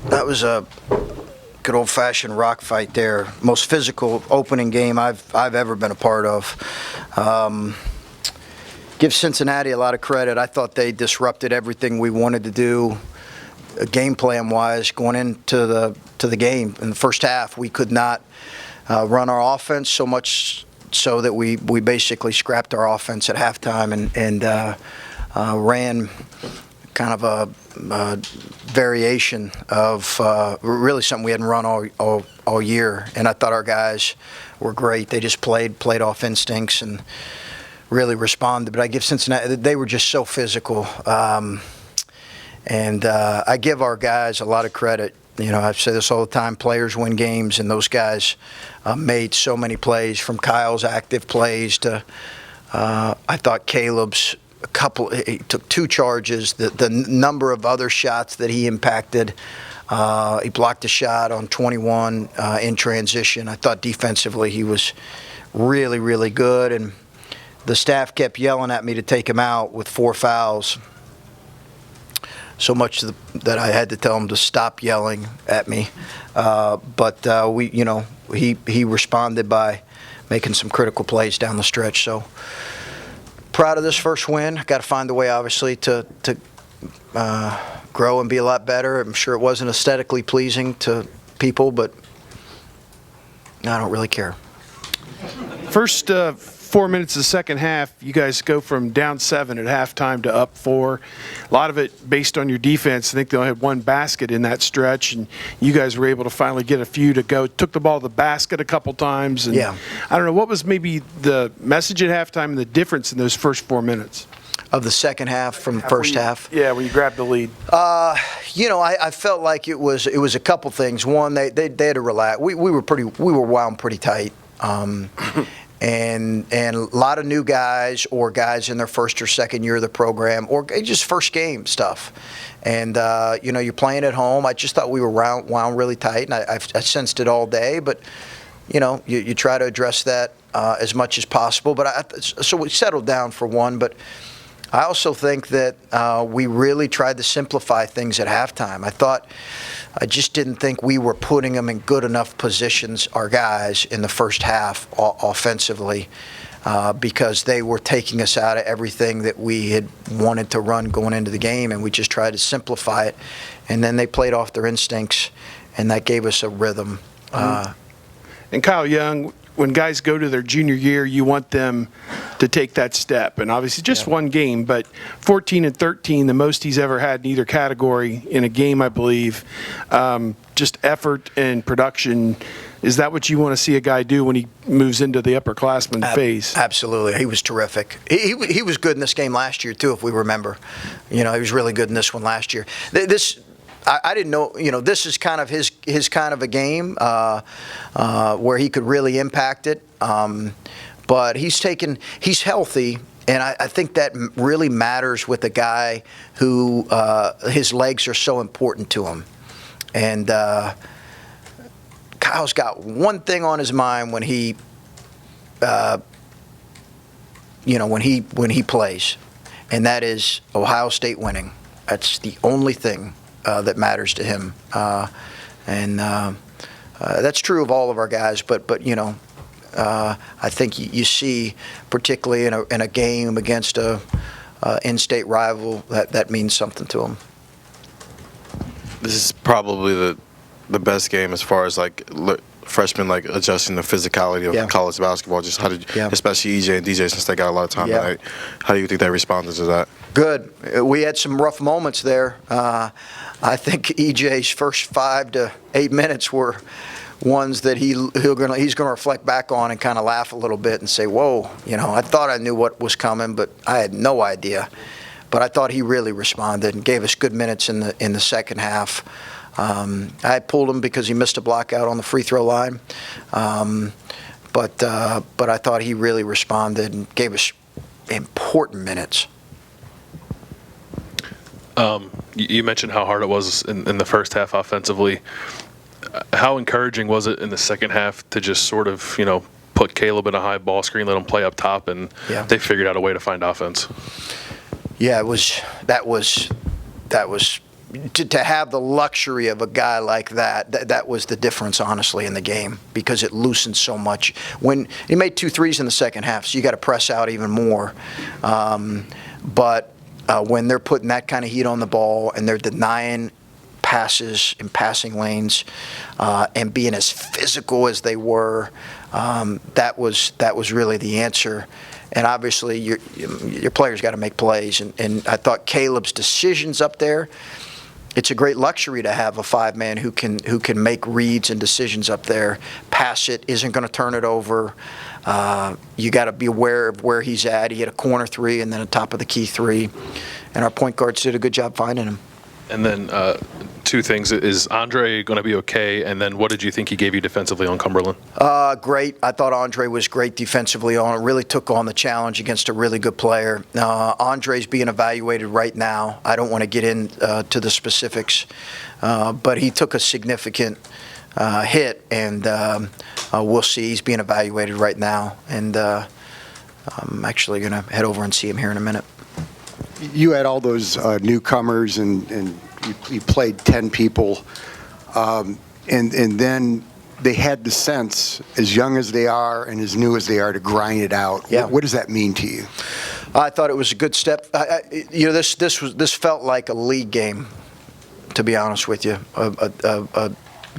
That was a good old-fashioned rock fight there. Most physical opening game I've ever been a part of. Give Cincinnati a lot of credit. I thought they disrupted everything we wanted to do, game plan-wise, going into the game. In the first half, we could not run our offense, so much so that we basically scrapped our offense at halftime and ran kind of a variation of really something we hadn't run all year. And I thought our guys were great. They just played off instincts and really responded. But I give Cincinnati, they were just so physical. And I give our guys a lot of credit. You know, I say this all the time, players win games, and those guys made so many plays, from Kyle's active plays to I thought Caleb's he took 2 charges, the number of other shots that he impacted. He blocked a shot on 21 in transition. I thought defensively he was really, really good, and the staff kept yelling at me to take him out with 4 fouls. So much that I had to tell him to stop yelling at me. But he responded by making some critical plays down the stretch. So proud of this first win. Got to find a way, obviously, to grow and be a lot better. I'm sure it wasn't aesthetically pleasing to people, but I don't really care. First 4 minutes of the second half, you guys go from down 7 at halftime to up 4. A lot of it based on your defense. I think they only had 1 basket in that stretch, and you guys were able to finally get a few to go. Took the ball to the basket a couple times. And yeah. I don't know, what was maybe the message at halftime and the difference in those first 4 minutes? Of the second half from the first half? Yeah, when you grabbed the lead. I felt like it was a couple things. One, they had to relax. We were wound pretty tight. And a lot of new guys, or guys in their first or second year of the program, or just first game stuff. And, you're playing at home. I just thought we were wound really tight, and I sensed it all day. But, you try to address that as much as possible. But so we settled down for one. But I also think that we really tried to simplify things at halftime. I just didn't think we were putting them in good enough positions, our guys, in the first half offensively, because they were taking us out of everything that we had wanted to run going into the game, and we just tried to simplify it. And then they played off their instincts, and that gave us a rhythm. And Kyle Young, when guys go to their junior year, you want them to take that step. And obviously just one game, but 14 and 13, the most he's ever had in either category in a game, I believe. Just effort and production. Is that what you want to see a guy do when he moves into the upperclassman phase? Absolutely. He was terrific. He was good in this game last year, too, if we remember. He was really good in this one last year. I didn't know, this is kind of his kind of a game where he could really impact it. But he's healthy, and I think that really matters with a guy who his legs are so important to him. And Kyle's got one thing on his mind when he plays, and that is Ohio State winning. That's the only thing that matters to him, and that's true of all of our guys. But I think you see, particularly in a game against a in-state rival, that means something to him. This is probably the best game as far as freshmen adjusting the physicality of college basketball. Just how did, especially EJ and DJ, since they got a lot of time tonight. How do you think they responded to that? Good. We had some rough moments there. I think EJ's first 5 to 8 minutes were ones that he's going to reflect back on and kind of laugh a little bit and say, "Whoa, I thought I knew what was coming, but I had no idea." But I thought he really responded and gave us good minutes in the second half. I pulled him because he missed a block out on the free throw line, but I thought he really responded and gave us important minutes. You mentioned how hard it was in the first half offensively. How encouraging was it in the second half to just sort of, put Caleb in a high ball screen, let him play up top, and they figured out a way to find offense? Yeah, that was to have the luxury of a guy like that was the difference, honestly, in the game, because it loosened so much. When he made 2 threes in the second half, so you got to press out even more. But when they're putting that kind of heat on the ball and they're denying passes in passing lanes and being as physical as they were, that was really the answer. And obviously, your players got to make plays. And I thought Caleb's decisions up there, it's a great luxury to have a 5-man who can make reads and decisions up there. Pass it, isn't going to turn it over. You got to be aware of where he's at. He had a corner 3 and then a top of the key 3. And our point guards did a good job finding him. And then 2 things. Is Andre going to be okay? And then what did you think he gave you defensively on Cumberland? Great. I thought Andre was great defensively on it. Really took on the challenge against a really good player. Andre's being evaluated right now. I don't want to get into the specifics, but he took a significant hit, and we'll see. He's being evaluated right now, and I'm actually going to head over and see him here in a minute. You had all those newcomers, and you played 10 people, and then they had the sense, as young as they are and as new as they are, to grind it out. Yeah. What does that mean to you? I thought it was a good step. This felt like a league game, to be honest with you. A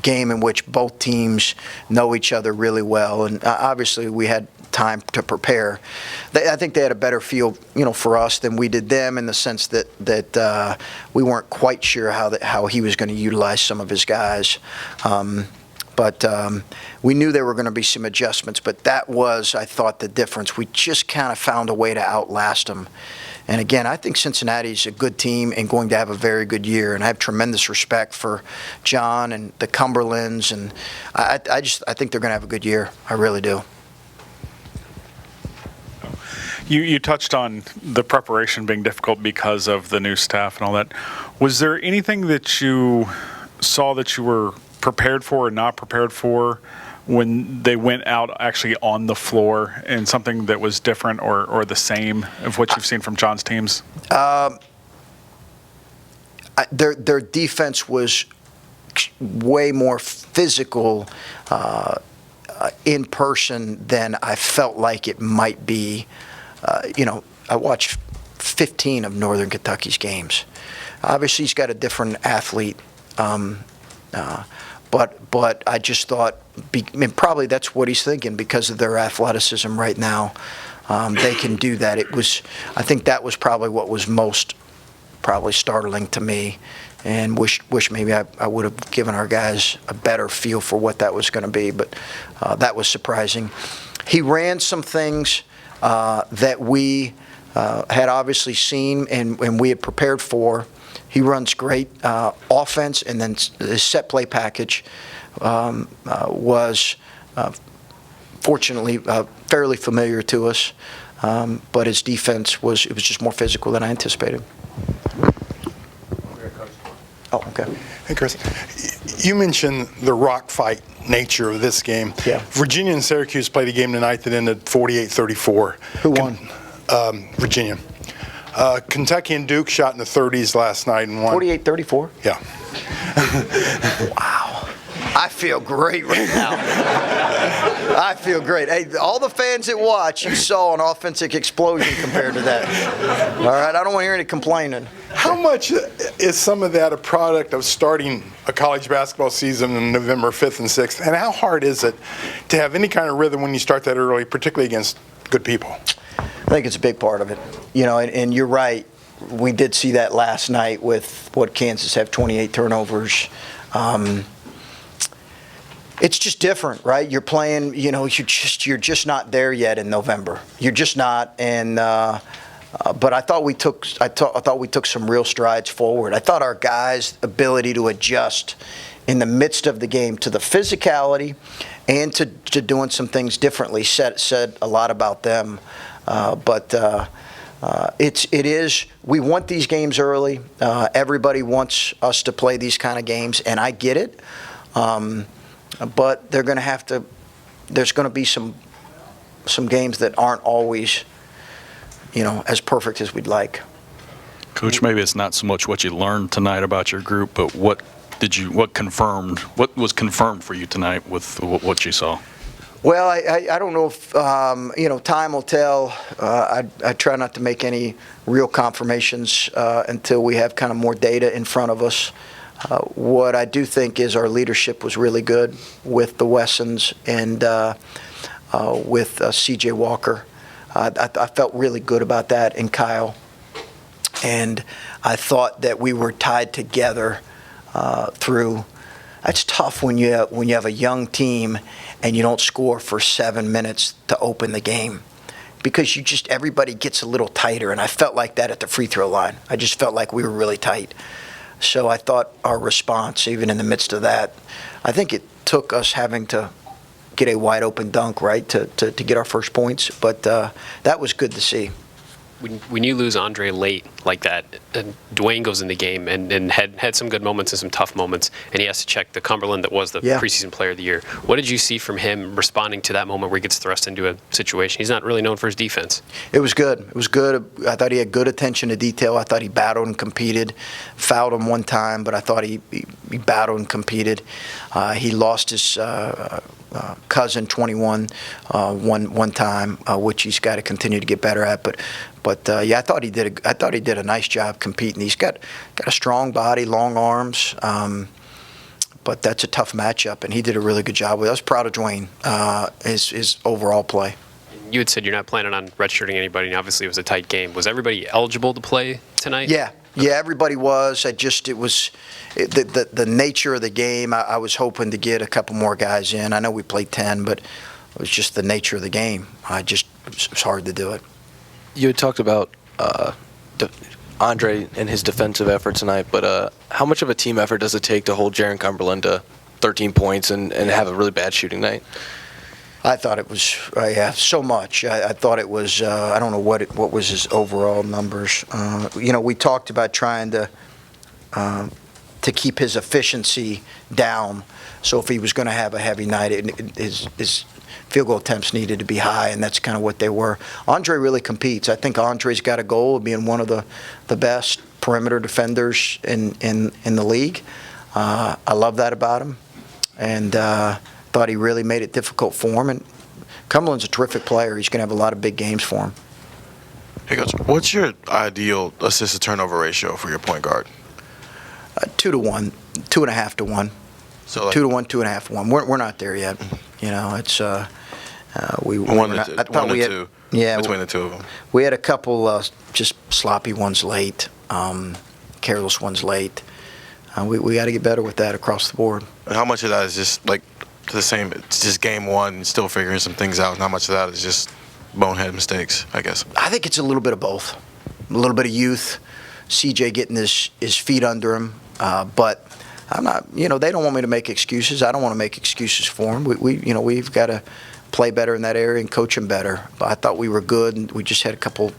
game in which both teams know each other really well, and obviously we had time to prepare. I think they had a better feel, for us than we did them, in the sense that we weren't quite sure how he was going to utilize some of his guys. But we knew there were going to be some adjustments. But that was, I thought, the difference. We just kind of found a way to outlast them. And again, I think Cincinnati's a good team and going to have a very good year. And I have tremendous respect for John and the Cumberlands, and I think they're going to have a good year. I really do. You touched on the preparation being difficult because of the new staff and all that. Was there anything that you saw that you were prepared for or not prepared for when they went out actually on the floor, and something that was different or the same of what you've seen from John's teams? Their defense was way more physical in person than I felt like it might be. I watched 15 of Northern Kentucky's games. Obviously, he's got a different athlete, but I just thought, probably that's what he's thinking because of their athleticism right now. They can do that. I think that was probably what was most probably startling to me, and wish maybe I would have given our guys a better feel for what that was going to be, but that was surprising. He ran some things that we had obviously seen and we had prepared for. He runs great offense, and then his set play package was fortunately fairly familiar to us, but his defense was just more physical than I anticipated. Oh, okay. Hey, Chris. You mentioned the rock fight nature of this game. Yeah. Virginia and Syracuse played a game tonight that ended 48-34. Who won? Virginia. Kentucky and Duke shot in the 30s last night and won. 48-34? Yeah. Wow. I feel great right now. I feel great. Hey, all the fans that watch, you saw an offensive explosion compared to that. All right, I don't want to hear any complaining. How much is some of that a product of starting a college basketball season on November 5th and 6th? And how hard is it to have any kind of rhythm when you start that early, particularly against good people? I think it's a big part of it. And you're right. We did see that last night with Kansas have 28 turnovers. It's just different, right? You're playing, you're just not there yet in November. You're just not, and but I thought we took some real strides forward. I thought our guys' ability to adjust in the midst of the game to the physicality and to doing some things differently said a lot about them. But it is. We want these games early. Everybody wants us to play these kind of games, and I get it. But they're going to have to. There's going to be some games that aren't always, as perfect as we'd like. Coach, maybe it's not so much what you learned tonight about your group, but what was confirmed for you tonight with what you saw? Well, I don't know if, time will tell. I try not to make any real confirmations until we have kind of more data in front of us. What I do think is our leadership was really good with the Wessons and with C.J. Walker. I felt really good about that, and Kyle. And I thought that we were tied together through. It's tough when you have a young team and you don't score for 7 minutes to open the game, because everybody gets a little tighter, and I felt like that at the free throw line. I just felt like we were really tight. So I thought our response, even in the midst of that, I think it took us having to get a wide open dunk, right, to get our first points, but that was good to see. When you lose Andre late like that, and Dwayne goes in the game and had some good moments and some tough moments, and he has to check the Cumberland that was the preseason player of the year. What did you see from him responding to that moment where he gets thrust into a situation? He's not really known for his defense. It was good. It was good. I thought he had good attention to detail. I thought he battled and competed. Fouled him one time, but I thought he battled and competed. He lost his cousin 21 one time, which he's got to continue to get better at. But I thought he did a nice job competing. He's got a strong body, long arms, but that's a tough matchup, and he did a really good job with it. I was proud of Dwayne, his overall play. You had said you're not planning on redshirting anybody, and obviously it was a tight game. Was everybody eligible to play tonight? Yeah, everybody was. It was the nature of the game. I was hoping to get a couple more guys in. I know we played 10, but it was just the nature of the game. It was hard to do it. You had talked about Andre and his defensive effort tonight, but how much of a team effort does it take to hold Jaron Cumberland to 13 points and have a really bad shooting night? I thought it was, so much. I thought it was, I don't know what was his overall numbers. We talked about trying to keep his efficiency down. So if he was going to have a heavy night, his field goal attempts needed to be high, and that's kind of what they were. Andre really competes. I think Andre's got a goal of being one of the best perimeter defenders in the league. I love that about him, and thought he really made it difficult for him. And Cumberland's a terrific player. He's going to have a lot of big games for him. Hey, Coach, what's your ideal assist-to-turnover ratio for your point guard? 2 to 1, 2.5 to 1. So 2 to 1, 2.5 to 1. We're not there yet. It's we 1 to 2. Yeah, between the two of them. We had a couple just sloppy ones late, careless ones late. We got to get better with that across the board. And how much of that is just like the same? It's just game one, and still figuring some things out. And how much of that is just bonehead mistakes, I guess? I think it's a little bit of both. A little bit of youth, CJ getting his feet under him, but I'm not. They don't want me to make excuses. I don't want to make excuses for him. We've got to play better in that area and coach him better. But I thought we were good, and we just had a couple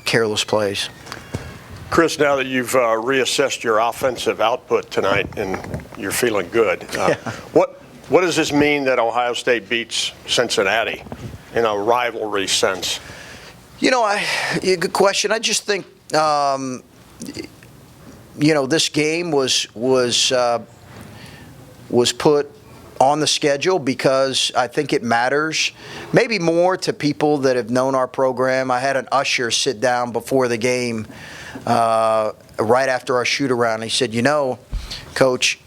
careless plays. Chris, now that you've reassessed your offensive output tonight and you're feeling good, what does this mean that Ohio State beats Cincinnati in a rivalry sense? Good question. I just think this game was put on the schedule because I think it matters, maybe more to people that have known our program. I had an usher sit down before the game, right after our shoot-around. He said, Coach,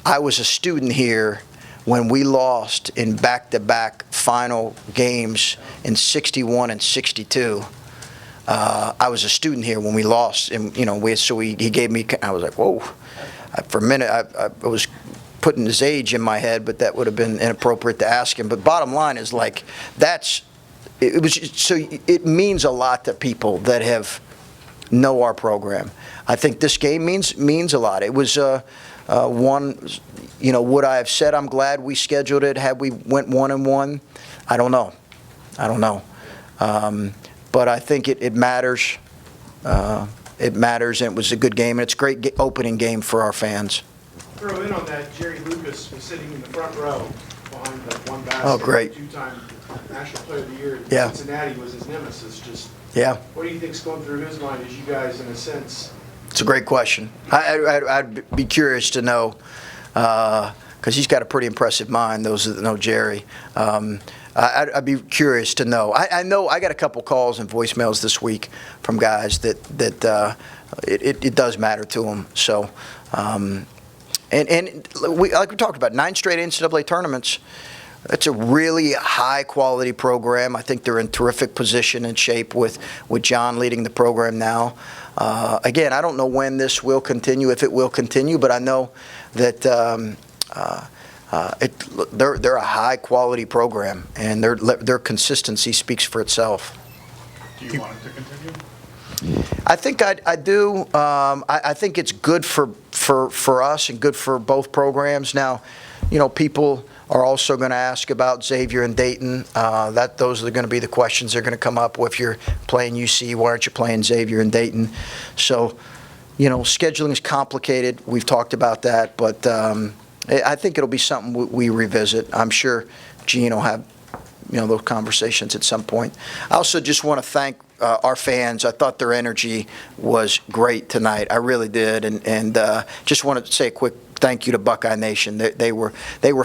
I was a student here when we lost in back-to-back final games in 61 and 62. I was a student here when we lost, and he gave me. I was like, whoa! For a minute, I was putting his age in my head, but that would have been inappropriate to ask him. But bottom line is, it means a lot to people that know our program. I think this game means a lot. It was one. Would I have said I'm glad we scheduled it had we went 1-1? I don't know. But I think it matters. It matters, and it was a good game, and it's a great opening game for our fans. Throw in on that, Jerry Lucas was sitting in the front row behind the one basket. Oh, great. Two-time National Player of the Year. Yeah. Cincinnati was his nemesis. Just Yeah. What do you think's going through his mind as you guys, in a sense? It's a great question. I'd be curious to know, because he's got a pretty impressive mind, those that know Jerry. I'd be curious to know. I know I got a couple calls and voicemails this week from guys that it does matter to them. So, and like we talked about, 9 straight NCAA tournaments. It's a really high-quality program. I think they're in terrific position and shape with John leading the program now. Again, I don't know when this will continue, if it will continue, but I know that they're a high-quality program, and their consistency speaks for itself. Do you want it to continue? I think I do. I think it's good for us and good for both programs. Now, people are also going to ask about Xavier and Dayton. Those are going to be the questions they're going to come up with. If you're playing UC, why aren't you playing Xavier and Dayton? So, scheduling is complicated. We've talked about that, but I think it'll be something we revisit. I'm sure Gene will have those conversations at some point. I also just want to thank our fans. I thought their energy was great tonight. I really did, and just want to say a quick thank you to Buckeye Nation. They were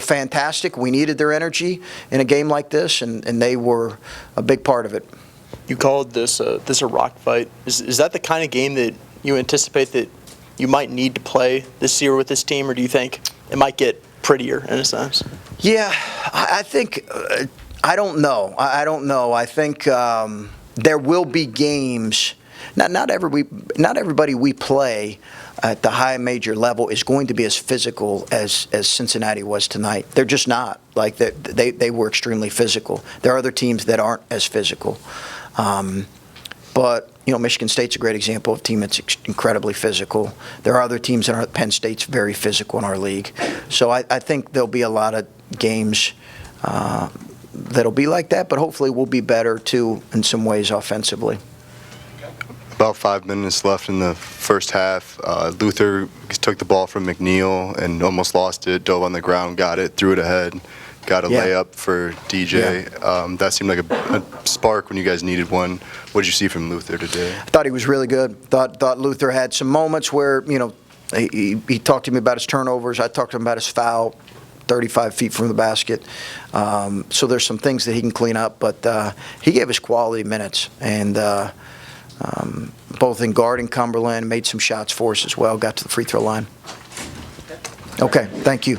fantastic. We needed their energy in a game like this, and they were a big part of it. You called this a rock fight. Is that the kind of game that you anticipate that you might need to play this year with this team, or do you think it might get prettier in a sense? Yeah, I think I don't know. I don't know. I think there will be games. Not everybody we play at the high major level is going to be as physical as Cincinnati was tonight. They're just not. Like they were extremely physical. There are other teams that aren't as physical. But Michigan State's a great example of a team that's incredibly physical. There are other teams that aren't. Penn State's very physical in our league. So I think there'll be a lot of games that'll be like that, but hopefully we'll be better too in some ways offensively. About 5 minutes left in the first half. Luther took the ball from McNeil and almost lost it, dove on the ground, got it, threw it ahead, got a layup for DJ. Yeah. That seemed like a spark when you guys needed one. What did you see from Luther today? I thought he was really good. Thought Luther had some moments where, he talked to me about his turnovers. I talked to him about his foul, 35 feet from the basket. So there's some things that he can clean up, but he gave us quality minutes, and both in guarding Cumberland, made some shots for us as well, got to the free throw line. Okay, thank you.